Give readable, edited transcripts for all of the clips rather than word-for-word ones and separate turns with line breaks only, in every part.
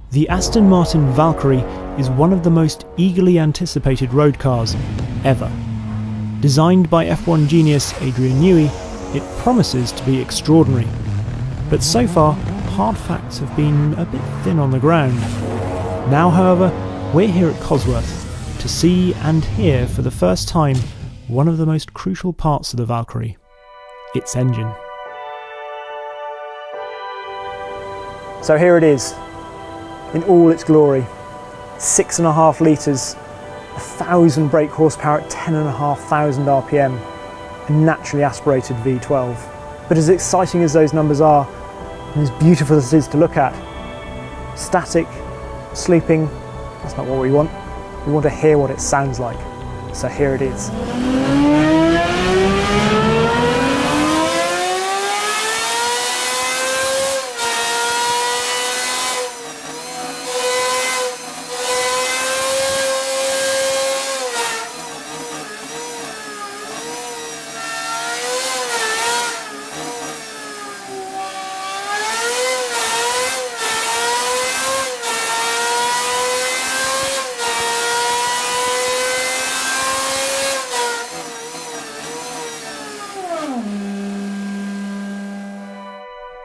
The Aston Martin Valkyrie is one of the most eagerly anticipated road cars ever. Designed by F1 genius Adrian Newey, it promises to be extraordinary. But so far, hard facts have been a bit thin on the ground. Now, however, we're here at Cosworth to see and hear for the first time one of the most crucial parts of the Valkyrie, its engine. So here it is, in all its glory. 6.5 litres, 1,000 brake horsepower at 10,500 RPM, a naturally aspirated V12. But as exciting as those numbers are, and as beautiful as it is to look at, static, sleeping, that's not what we want. We want to hear what it sounds like. So here it is.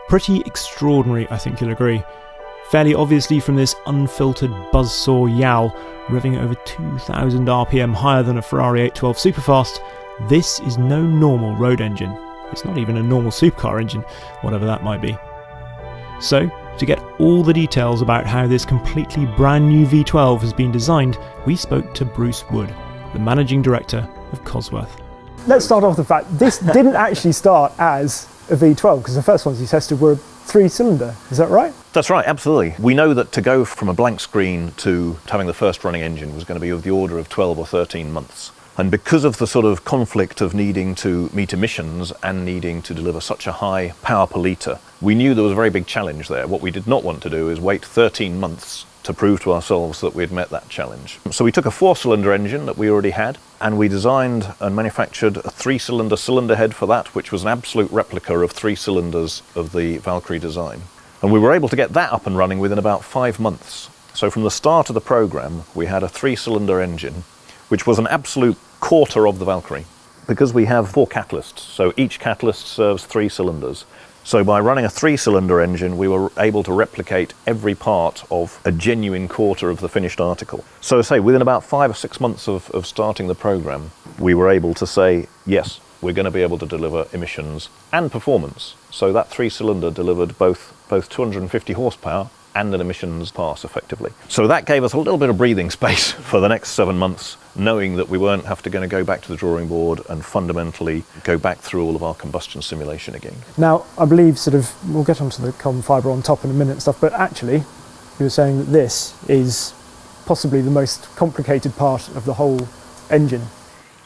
Pretty extraordinary, I think you'll agree. Fairly obviously from this unfiltered buzzsaw yowl, revving at over 2,000 RPM higher than a Ferrari 812 Superfast, this is no normal road engine. It's not even a normal supercar engine, whatever that might be. So, to get all the details about how this completely brand new V12 has been designed, we spoke to Bruce Wood, the managing director of Cosworth. Let's start off with the fact this didn't actually start as a V12, because the first ones you tested were 3-cylinder, is that right?
That's right, absolutely. We know that to go from a blank screen to having the first running engine was going to be of the order of 12 or 13 months. And because of the sort of conflict of needing to meet emissions and needing to deliver such a high power per litre, we knew there was a very big challenge there. What we did not want to do is wait 13 months to prove to ourselves that we'd met that challenge. So we took a 4-cylinder engine that we already had, and we designed and manufactured a 3-cylinder cylinder head for that, which was an absolute replica of 3 cylinders of the Valkyrie design. And we were able to get that up and running within about 5 months. So from the start of the program, we had a 3-cylinder engine, which was an absolute quarter of the Valkyrie, because we have 4 catalysts, so each catalyst serves 3 cylinders. So by running a 3-cylinder engine, we were able to replicate every part of a genuine quarter of the finished article. So I say, within about 5 or 6 months of starting the program, we were able to say, yes, we're going to be able to deliver emissions and performance. So that 3-cylinder delivered both 250 horsepower and an emissions pass, effectively. So that gave us a little bit of breathing space for the next 7 months, knowing that we weren't going to go back to the drawing board and fundamentally go back through all of our combustion simulation again.
Now, I believe we'll get onto the carbon fibre on top in a minute and stuff, but actually, you were saying that this is possibly the most complicated part of the whole engine.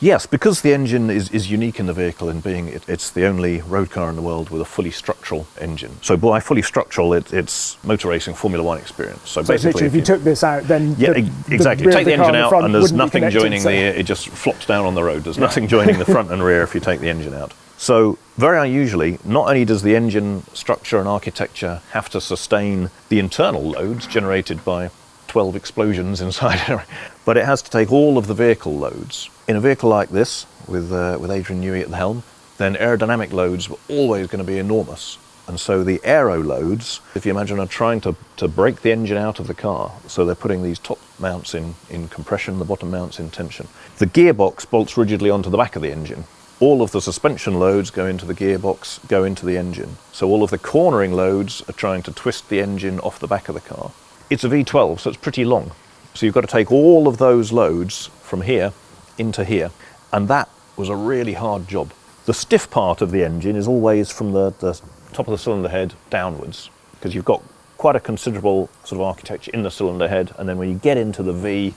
Yes, because the engine is unique in the vehicle in being it's the only road car in the world with a fully structural engine. So by fully structural, it's motor racing Formula One experience. So basically,
if you took this out, then
exactly. Take the engine out, and there's nothing joining it just flops down on the road. There's nothing joining the front and rear if you take the engine out. So very unusually, not only does the engine structure and architecture have to sustain the internal loads generated by 12 explosions inside, but it has to take all of the vehicle loads. In a vehicle like this, with Adrian Newey at the helm, then aerodynamic loads were always going to be enormous. And so the aero loads, if you imagine, are trying to break the engine out of the car. So they're putting these top mounts in compression, the bottom mounts in tension. The gearbox bolts rigidly onto the back of the engine. All of the suspension loads go into the gearbox, go into the engine. So all of the cornering loads are trying to twist the engine off the back of the car. It's a V12, so it's pretty long. So you've got to take all of those loads from here into here, and that was a really hard job. The stiff part of the engine is always from the top of the cylinder head downwards, because you've got quite a considerable sort of architecture in the cylinder head, and then when you get into the V,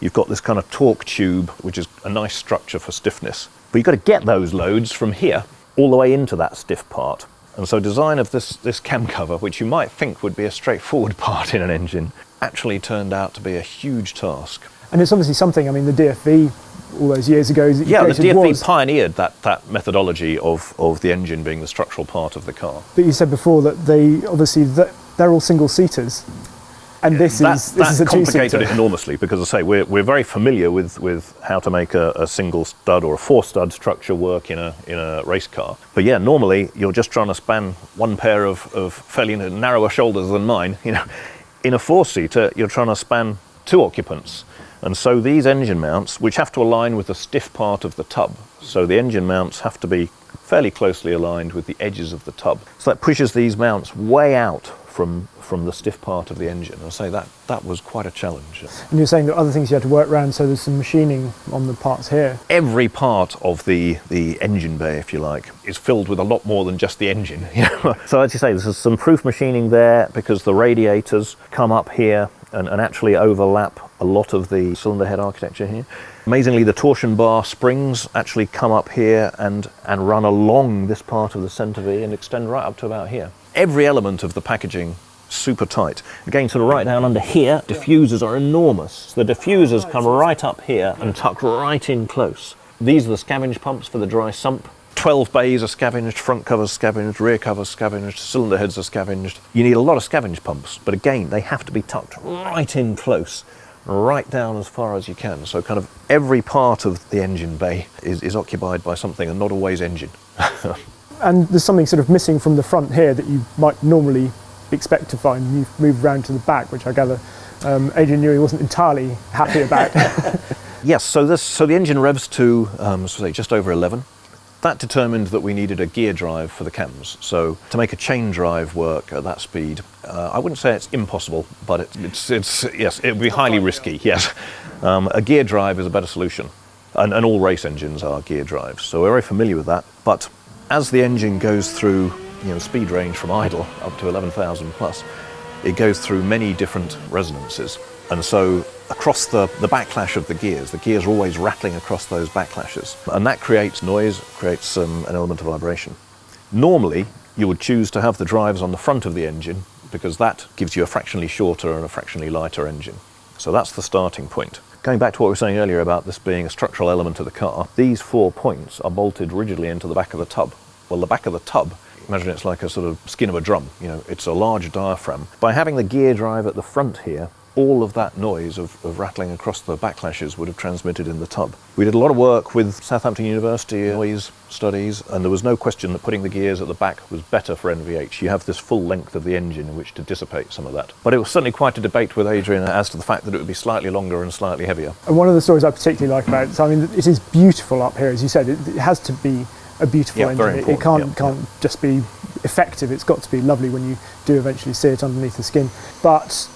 you've got this kind of torque tube, which is a nice structure for stiffness. But you've got to get those loads from here all the way into that stiff part. And so design of this cam cover, which you might think would be a straightforward part in an engine, actually turned out to be a huge task.
And it's obviously something, I mean, the DFV all those years ago.
Yeah, the DFV pioneered that methodology of the engine being the structural part of the car.
But you said before that they're all single-seaters. And this is a
complicated it enormously, because I say we're very familiar with how to make a single stud or a 4-stud structure work in a race car. But yeah, normally you're just trying to span one pair of fairly narrower shoulders than mine. You know, in a 4-seater you're trying to span 2 occupants, and so these engine mounts, which have to align with the stiff part of the tub, so the engine mounts have to be fairly closely aligned with the edges of the tub. So that pushes these mounts way out from the stiff part of the engine. I'll say that was quite a challenge.
And you're saying that other things you had to work around, so there's some machining on the parts here.
Every part of the engine bay, if you like, is filled with a lot more than just the engine. You know? So as you say, there's some proof machining there, because the radiators come up here and actually overlap a lot of the cylinder head architecture here. Amazingly, the torsion bar springs actually come up here and run along this part of the centre V and extend right up to about here. Every element of the packaging super tight. Again, sort of right down under here, diffusers are enormous. The diffusers come right up here and tuck right in close. These are the scavenge pumps for the dry sump. 12 bays are scavenged, front covers scavenged, rear covers scavenged, cylinder heads are scavenged. You need a lot of scavenge pumps, but again, they have to be tucked right in close, right down as far as you can. So kind of every part of the engine bay is occupied by something, and not always engine.
And there's something sort of missing from the front here that you might normally expect to find. You've moved round to the back, which I gather Adrian Newey wasn't entirely happy about.
Yes, so the engine revs to say just over 11. That determined that we needed a gear drive for the cams. So to make a chain drive work at that speed, I wouldn't say it's impossible, but it's yes, it would be highly risky. Yes, a gear drive is a better solution, and all race engines are gear drives. So we're very familiar with that. But as the engine goes through, speed range from idle up to 11,000 plus, it goes through many different resonances. And so across the backlash of the gears are always rattling across those backlashes. And that creates noise, creates an element of vibration. Normally, you would choose to have the drives on the front of the engine, because that gives you a fractionally shorter and a fractionally lighter engine. So that's the starting point. Going back to what we were saying earlier about this being a structural element of the car, these 4 points are bolted rigidly into the back of the tub. Well, the back of the tub, imagine it's like a sort of skin of a drum, it's a large diaphragm. By having the gear drive at the front here, all of that noise of rattling across the backlashes would have transmitted in the tub. We did a lot of work with Southampton University noise studies, and there was no question that putting the gears at the back was better for NVH. You have this full length of the engine in which to dissipate some of that. But it was certainly quite a debate with Adrian as to the fact that it would be slightly longer and slightly heavier.
And one of the stories I particularly like about it, it is beautiful up here, as you said. It has to be a beautiful engine. It can't just be effective. It's got to be lovely when you do eventually see it underneath the skin. But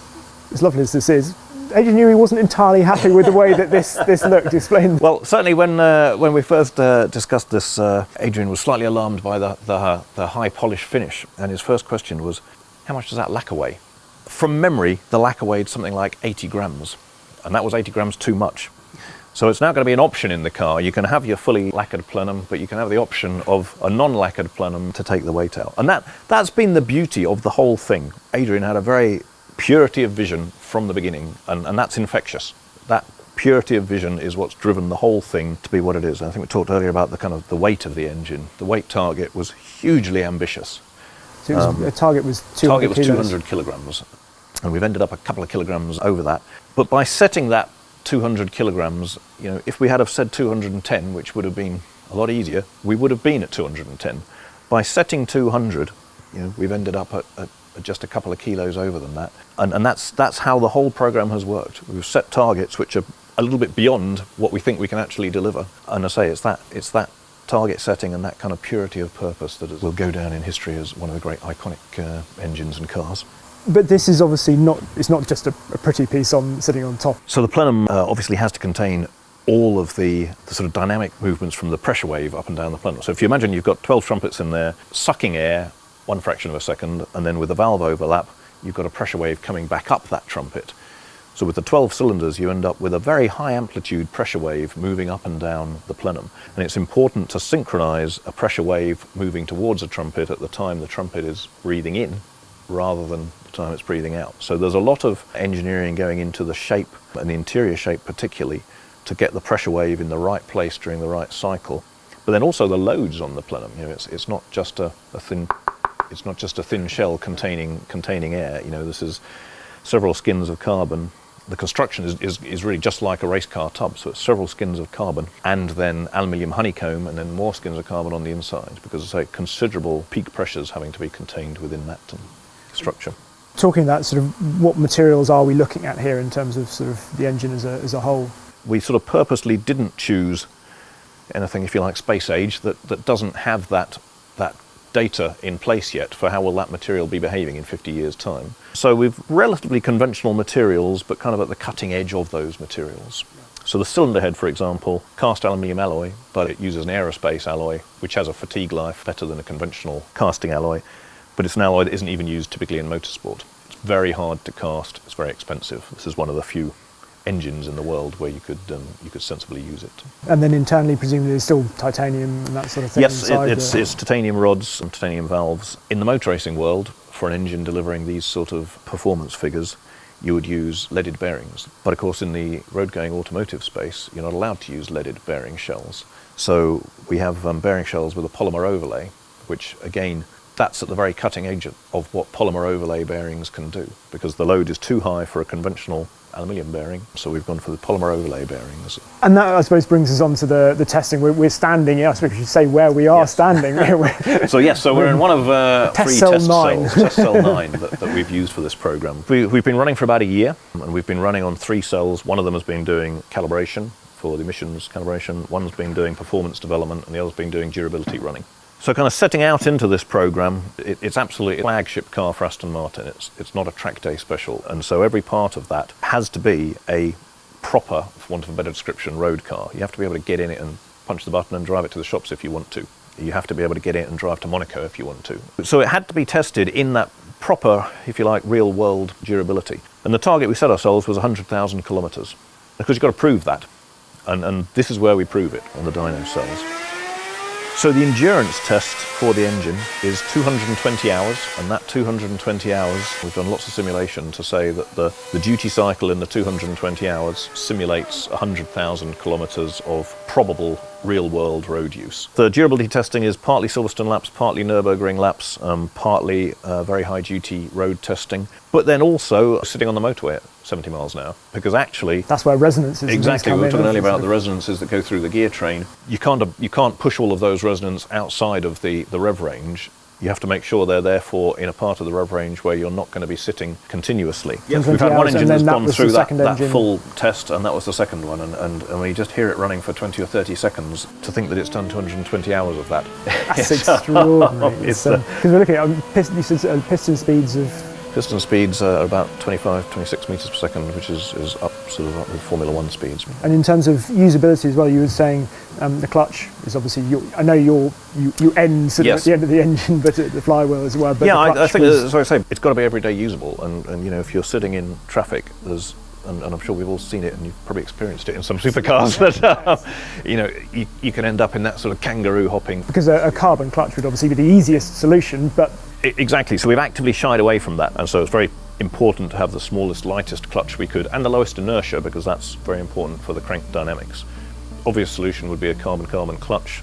as lovely as this is, Adrian Newey wasn't entirely happy with the way that this looked. Explain.
Well, certainly when we first discussed this, Adrian was slightly alarmed by the high polish finish, and his first question was, how much does that lacquer weigh? From memory, the lacquer weighed something like 80 grams, and that was 80 grams too much. So it's now going to be an option in the car. You can have your fully lacquered plenum, but you can have the option of a non-lacquered plenum to take the weight out. And that's been the beauty of the whole thing. Adrian had a very purity of vision from the beginning, and that's infectious. That purity of vision is what's driven the whole thing to be what it is. And I think we talked earlier about the weight of the engine. The weight target was hugely ambitious.
So the target was 200
kilograms, and we've ended up a couple of kilograms over that. But by setting that 200 kilograms, if we had have said 210, which would have been a lot easier, we would have been at 210. By setting 200, we've ended up at just a couple of kilos over than that. And that's how the whole program has worked. We've set targets which are a little bit beyond what we think we can actually deliver. And I say it's that target setting and that kind of purity of purpose that will go down in history as one of the great iconic engines and cars.
But this is obviously it's not just a pretty piece sitting on top.
So the plenum obviously has to contain all of the sort of dynamic movements from the pressure wave up and down the plenum. So if you imagine you've got 12 trumpets in there, sucking air, 1 fraction of a second, and then with the valve overlap, you've got a pressure wave coming back up that trumpet. So with the 12 cylinders, you end up with a very high amplitude pressure wave moving up and down the plenum. And it's important to synchronize a pressure wave moving towards a trumpet at the time the trumpet is breathing in, rather than the time it's breathing out. So there's a lot of engineering going into the shape, and the interior shape particularly, to get the pressure wave in the right place during the right cycle. But then also the loads on the plenum. It's not just a thin shell containing air. This is several skins of carbon. The construction is really just like a race car tub, so it's several skins of carbon and then aluminium honeycomb and then more skins of carbon on the inside, because it's like considerable peak pressures having to be contained within that structure.
Talking about sort of what materials are we looking at here in terms of sort of the engine as a whole?
We sort of purposely didn't choose anything, if you like, space age that doesn't have that data in place yet for how will that material be behaving in 50 years' time. So we've relatively conventional materials, but kind of at the cutting edge of those materials. So the cylinder head, for example, cast aluminium alloy, but it uses an aerospace alloy, which has a fatigue life better than a conventional casting alloy. But it's an alloy that isn't even used typically in motorsport. It's very hard to cast, it's very expensive. This is one of the few engines in the world where you could sensibly use it.
And then internally, presumably, there's still titanium and that sort of thing?
Yes, it's titanium rods and titanium valves. In the motor racing world, for an engine delivering these sort of performance figures, you would use leaded bearings. But of course, in the road-going automotive space, you're not allowed to use leaded bearing shells. So we have bearing shells with a polymer overlay, which again, that's at the very cutting edge of what polymer overlay bearings can do, because the load is too high for a conventional aluminium bearing, so we've gone for the polymer overlay bearings.
And that, I suppose, brings us on to the testing. We're standing, I suppose we should say where we are standing.
So we're in one of three test cell 9 that we've used for this program. We've been running for about a year, and we've been running on 3 cells. One of them has been doing calibration for the emissions calibration, one's been doing performance development, and the other's been doing durability running. So kind of setting out into this program, it's absolutely a flagship car for Aston Martin. It's not a track day special. And so every part of that has to be a proper, for want of a better description, road car. You have to be able to get in it and punch the button and drive it to the shops if you want to. You have to be able to get in and drive to Monaco if you want to. So it had to be tested in that proper, if you like, real world durability. And the target we set ourselves was 100,000 kilometres. Because you've got to prove that. And this is where we prove it on the dyno cells. So the endurance test for the engine is 220 hours, and that 220 hours, we've done lots of simulation to say that the duty cycle in the 220 hours simulates 100,000 kilometres of probable real-world road use. The durability testing is partly Silverstone laps, partly Nürburgring laps, partly very high-duty road testing, but then also sitting on the motorway at 70 miles an hour, because actually
that's where resonances
exactly. We were talking earlier about the resonances that go through the gear train. You can't push all of those resonances outside of the rev range. You have to make sure they're therefore in a part of the rev range where you're not going to be sitting continuously.
Yes,
we've had one engine that's gone through that
engine.
full test, and that was the second one. And when you just hear it running for 20 or 30 seconds, to think that it's done 220 hours of that.
That's extraordinary. Because we're looking at piston speeds of...
Piston speeds are about 25, 26 metres per second, which is up sort of up with Formula 1 speeds.
And in terms of usability as well, you were saying the clutch is obviously, I know you end sort of at the end of the engine, but at the flywheel as well. But
yeah, I think, as I say, it's got to be everyday usable. And you know, if you're sitting in traffic, there's, and I'm sure we've all seen it, and you've probably experienced it in some supercars, that you know, you can end up in that sort of kangaroo hopping.
Because a carbon clutch would obviously be the easiest solution, but...
Exactly, so we've actively shied away from that, and so it's very important to have the smallest, lightest clutch we could, and the lowest inertia, because that's very important for the crank dynamics. Obvious solution would be a carbon-carbon clutch.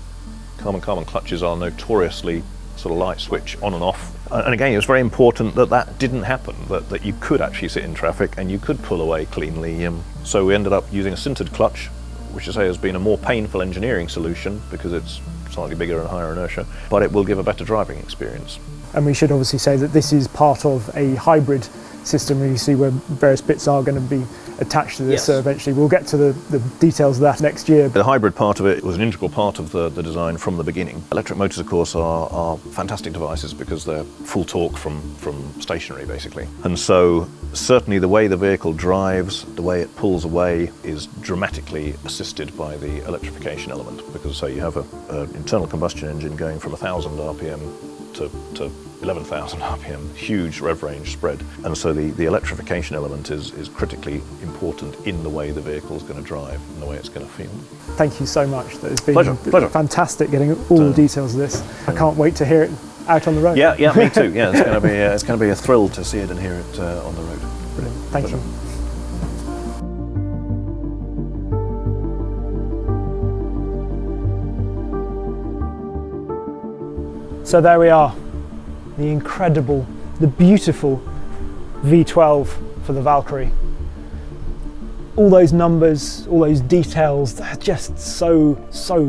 Carbon-carbon clutches are notoriously sort of light switch on and off. And again, it was very important that didn't happen, that you could actually sit in traffic and you could pull away cleanly. So we ended up using a sintered clutch, which I say has been a more painful engineering solution because it's slightly bigger and higher inertia, but it will give a better driving experience.
And we should obviously say that this is part of a hybrid system, where you see where various bits are going to be attached to this.
Yes.
So eventually we'll get to the details of that next year.
The hybrid part of it was an integral part of the design from the beginning. Electric motors, of course, are fantastic devices because they're full torque from stationary, basically. And so certainly the way the vehicle drives, the way it pulls away, is dramatically assisted by the electrification element, because so you have an internal combustion engine going from 1,000 RPM to 11,000 RPM, huge rev range spread. And so the electrification element is critically important in the way the vehicle's going to drive and the way it's going to feel.
Thank you so much. It's been
Pleasure. Fantastic
getting all the details of this. I can't wait to hear it out on the road.
Yeah, me too. Yeah, it's going to be a thrill to see it and hear it on the road.
Brilliant. Thank you. So there we are, the incredible, the beautiful V12 for the Valkyrie. All those numbers, all those details, they're just so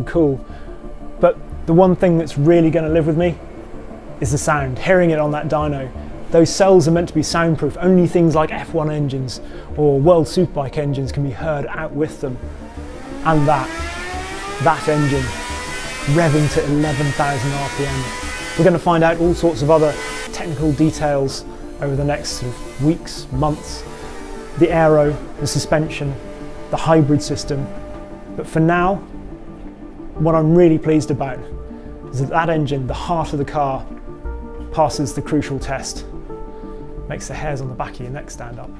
cool. But the one thing that's really going to live with me is the sound, hearing it on that dyno. Those cells are meant to be soundproof. Only things like F1 engines or World Superbike engines can be heard out with them. And that engine revving to 11,000 RPM. We're going to find out all sorts of other technical details over the next sort of weeks, months. The aero, the suspension, the hybrid system. But for now, what I'm really pleased about is that that engine, the heart of the car, passes the crucial test. Makes the hairs on the back of your neck stand up.